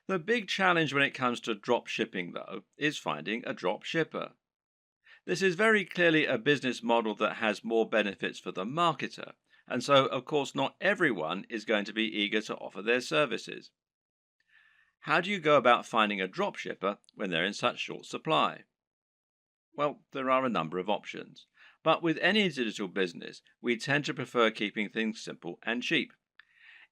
The big challenge when it comes to drop shipping, though, is finding a drop shipper. This is very clearly a business model that has more benefits for the marketer, and so, of course, not everyone is going to be eager to offer their services. How do you go about finding a drop shipper when they're in such short supply? Well, there are a number of options. But with any digital business, we tend to prefer keeping things simple and cheap.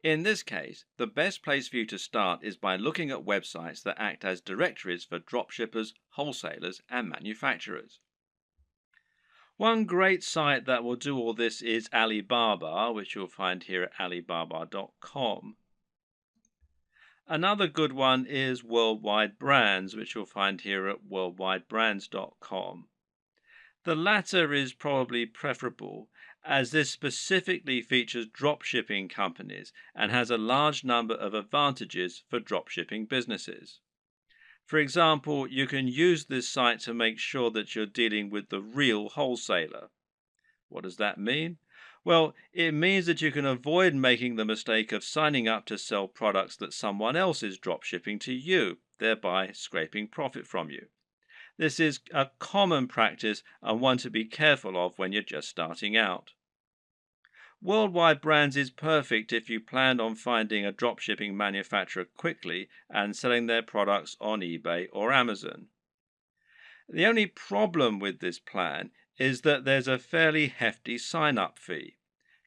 In this case, the best place for you to start is by looking at websites that act as directories for dropshippers, wholesalers, and manufacturers. One great site that will do all this is Alibaba, which you'll find here at alibaba.com. Another good one is Worldwide Brands, which you'll find here at worldwidebrands.com. The latter is probably preferable, as this specifically features dropshipping companies and has a large number of advantages for dropshipping businesses. For example, you can use this site to make sure that you're dealing with the real wholesaler. What does that mean? Well, it means that you can avoid making the mistake of signing up to sell products that someone else is dropshipping to you, thereby scraping profit from you. This is a common practice and one to be careful of when you're just starting out. Worldwide Brands is perfect if you plan on finding a dropshipping manufacturer quickly and selling their products on eBay or Amazon. The only problem with this plan is that there's a fairly hefty sign-up fee.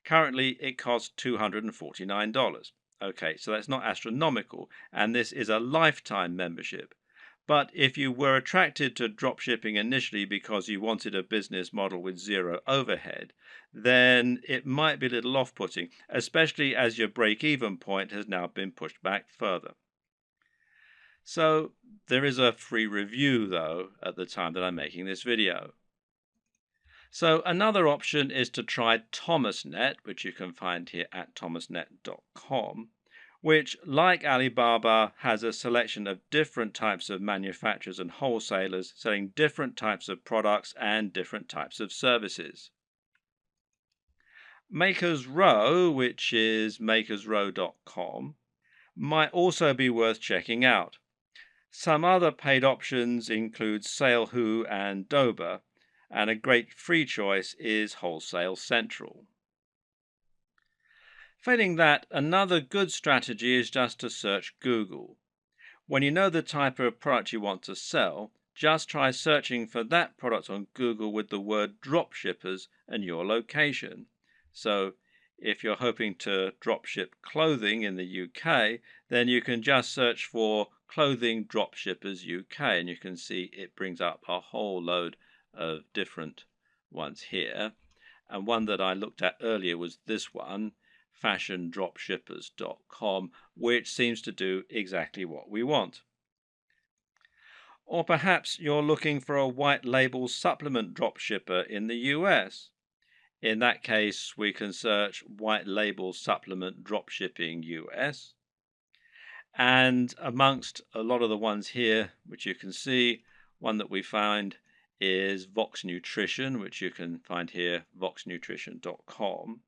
Currently, it costs $249. Okay, so that's not astronomical, and this is a lifetime membership. But if you were attracted to dropshipping initially because you wanted a business model with zero overhead, then it might be a little off-putting, especially as your break-even point has now been pushed back further. So there is a free review, though, at the time that I'm making this video. So another option is to try ThomasNet, which you can find here at thomasnet.com, which, like Alibaba, has a selection of different types of manufacturers and wholesalers selling different types of products and different types of services. Makers Row, which is makersrow.com, might also be worth checking out. Some other paid options include SaleWho and Doba, and a great free choice is Wholesale Central. Failing that, another good strategy is just to search Google. When you know the type of product you want to sell, just try searching for that product on Google with the word dropshippers and your location. So, if you're hoping to dropship clothing in the UK, then you can just search for Clothing Dropshippers UK, and you can see it brings up a whole load of different ones here. And one that I looked at earlier was this one, fashiondropshippers.com, which seems to do exactly what we want. Or perhaps you're looking for a white label supplement dropshipper in the US. In that case, we can search white label supplement dropshipping US. And amongst a lot of the ones here, which you can see, one that we find is Vox Nutrition, which you can find here, voxnutrition.com.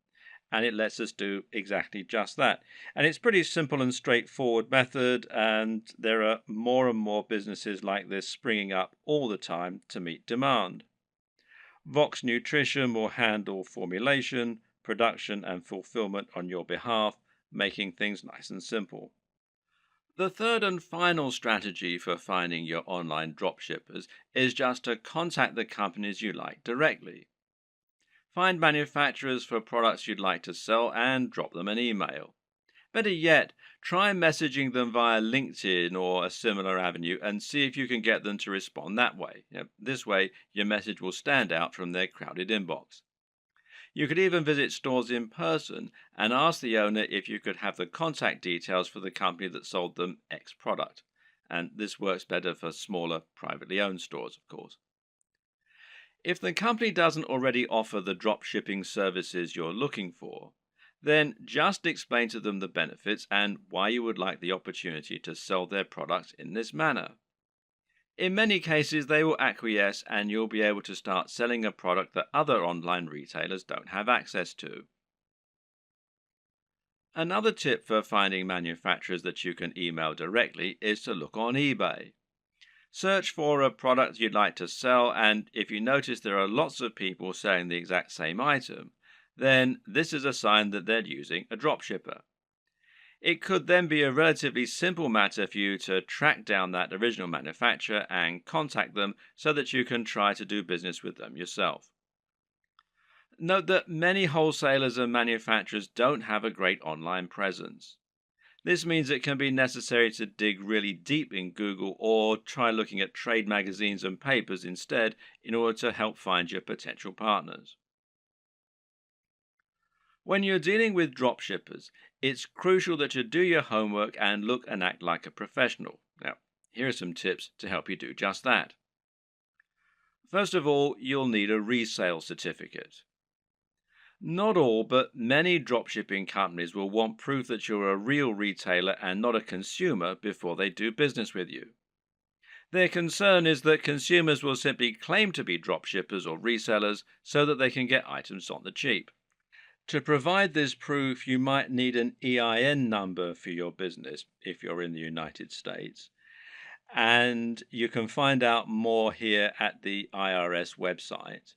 And it lets us do exactly just that. And it's pretty simple and straightforward method, and there are more and more businesses like this springing up all the time to meet demand. Vox Nutrition will handle formulation, production, and fulfillment on your behalf, making things nice and simple. The third and final strategy for finding your online dropshippers is just to contact the companies you like directly. Find manufacturers for products you'd like to sell and drop them an email. Better yet, try messaging them via LinkedIn or a similar avenue and see if you can get them to respond that way. This way, your message will stand out from their crowded inbox. You could even visit stores in person and ask the owner if you could have the contact details for the company that sold them X product. And this works better for smaller, privately owned stores, of course. If the company doesn't already offer the drop shipping services you're looking for, then just explain to them the benefits and why you would like the opportunity to sell their products in this manner. In many cases, they will acquiesce and you'll be able to start selling a product that other online retailers don't have access to. Another tip for finding manufacturers that you can email directly is to look on eBay. Search for a product you'd like to sell, and if you notice there are lots of people selling the exact same item, then this is a sign that they're using a dropshipper. It could then be a relatively simple matter for you to track down that original manufacturer and contact them so that you can try to do business with them yourself. Note that many wholesalers and manufacturers don't have a great online presence. This means it can be necessary to dig really deep in Google or try looking at trade magazines and papers instead in order to help find your potential partners. When you're dealing with dropshippers, it's crucial that you do your homework and look and act like a professional. Now, here are some tips to help you do just that. First of all, you'll need a resale certificate. Not all, but many dropshipping companies will want proof that you're a real retailer and not a consumer before they do business with you. Their concern is that consumers will simply claim to be dropshippers or resellers so that they can get items on the cheap. To provide this proof, you might need an EIN number for your business if you're in the United States. And you can find out more here at the IRS website.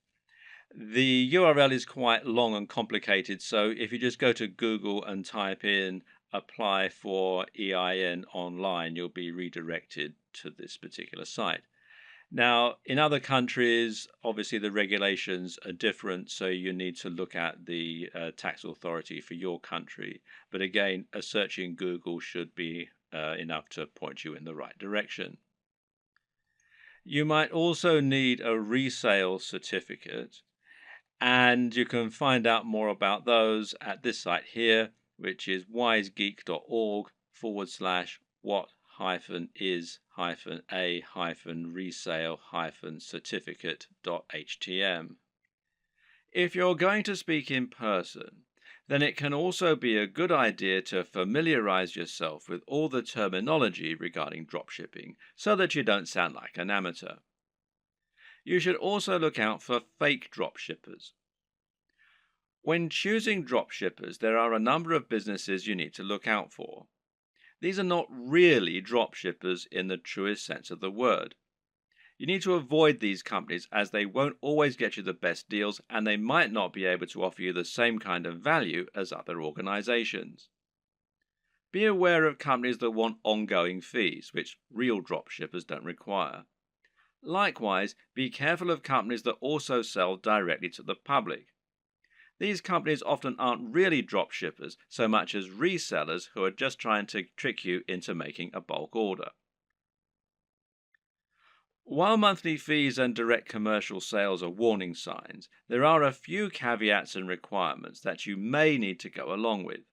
The URL is quite long and complicated, so if you just go to Google and type in apply for EIN online, you'll be redirected to this particular site. Now, in other countries, obviously the regulations are different, so you need to look at the tax authority for your country. But again, a search in Google should be enough to point you in the right direction. You might also need a resale certificate, and you can find out more about those at this site here, which is wisegeek.org/what-is-a-resale-certificate.htm. If you're going to speak in person, then it can also be a good idea to familiarize yourself with all the terminology regarding dropshipping so that you don't sound like an amateur. You should also look out for fake dropshippers. When choosing dropshippers, there are a number of businesses you need to look out for. These are not really dropshippers in the truest sense of the word. You need to avoid these companies as they won't always get you the best deals and they might not be able to offer you the same kind of value as other organizations. Be aware of companies that want ongoing fees, which real dropshippers don't require. Likewise, be careful of companies that also sell directly to the public. These companies often aren't really dropshippers so much as resellers who are just trying to trick you into making a bulk order. While monthly fees and direct commercial sales are warning signs, there are a few caveats and requirements that you may need to go along with.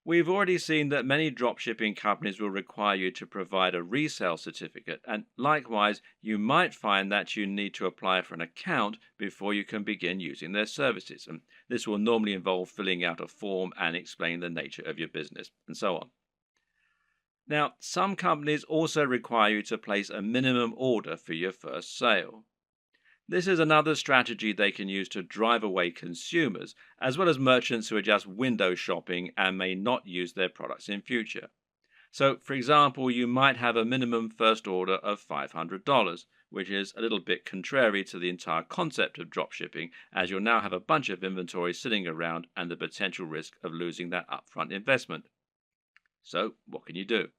We've already seen that many dropshipping companies will require you to provide a resale certificate, and likewise, you might find that you need to apply for an account before you can begin using their services. And this will normally involve filling out a form and explaining the nature of your business, and so on. Now, some companies also require you to place a minimum order for your first sale. This is another strategy they can use to drive away consumers, as well as merchants who are just window shopping and may not use their products in future. So, for example, you might have a minimum first order of $500, which is a little bit contrary to the entire concept of dropshipping, as you'll now have a bunch of inventory sitting around and the potential risk of losing that upfront investment. So, what can you do?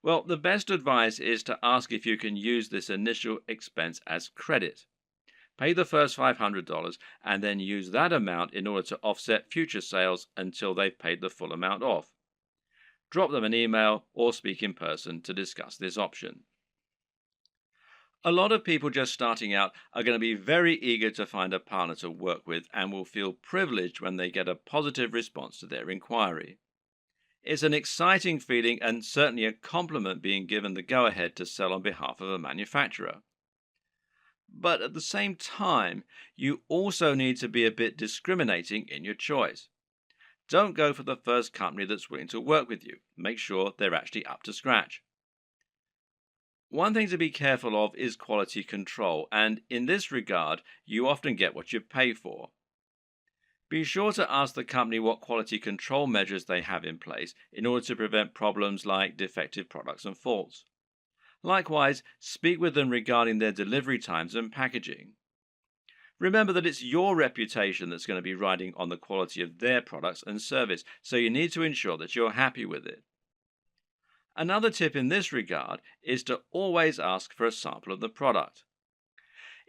Well, the best advice is to ask if you can use this initial expense as credit. Pay the first $500 and then use that amount in order to offset future sales until they've paid the full amount off. Drop them an email or speak in person to discuss this option. A lot of people just starting out are going to be very eager to find a partner to work with and will feel privileged when they get a positive response to their inquiry. It's an exciting feeling and certainly a compliment being given the go-ahead to sell on behalf of a manufacturer. But at the same time, you also need to be a bit discriminating in your choice. Don't go for the first company that's willing to work with you. Make sure they're actually up to scratch. One thing to be careful of is quality control, and in this regard, you often get what you pay for. Be sure to ask the company what quality control measures they have in place in order to prevent problems like defective products and faults. Likewise, speak with them regarding their delivery times and packaging. Remember that it's your reputation that's going to be riding on the quality of their products and service, so you need to ensure that you're happy with it. Another tip in this regard is to always ask for a sample of the product.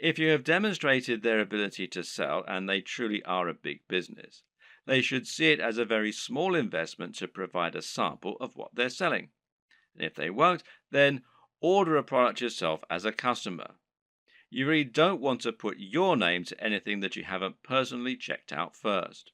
If you have demonstrated their ability to sell and they truly are a big business, they should see it as a very small investment to provide a sample of what they're selling. And if they won't, then order a product yourself as a customer. You really don't want to put your name to anything that you haven't personally checked out first.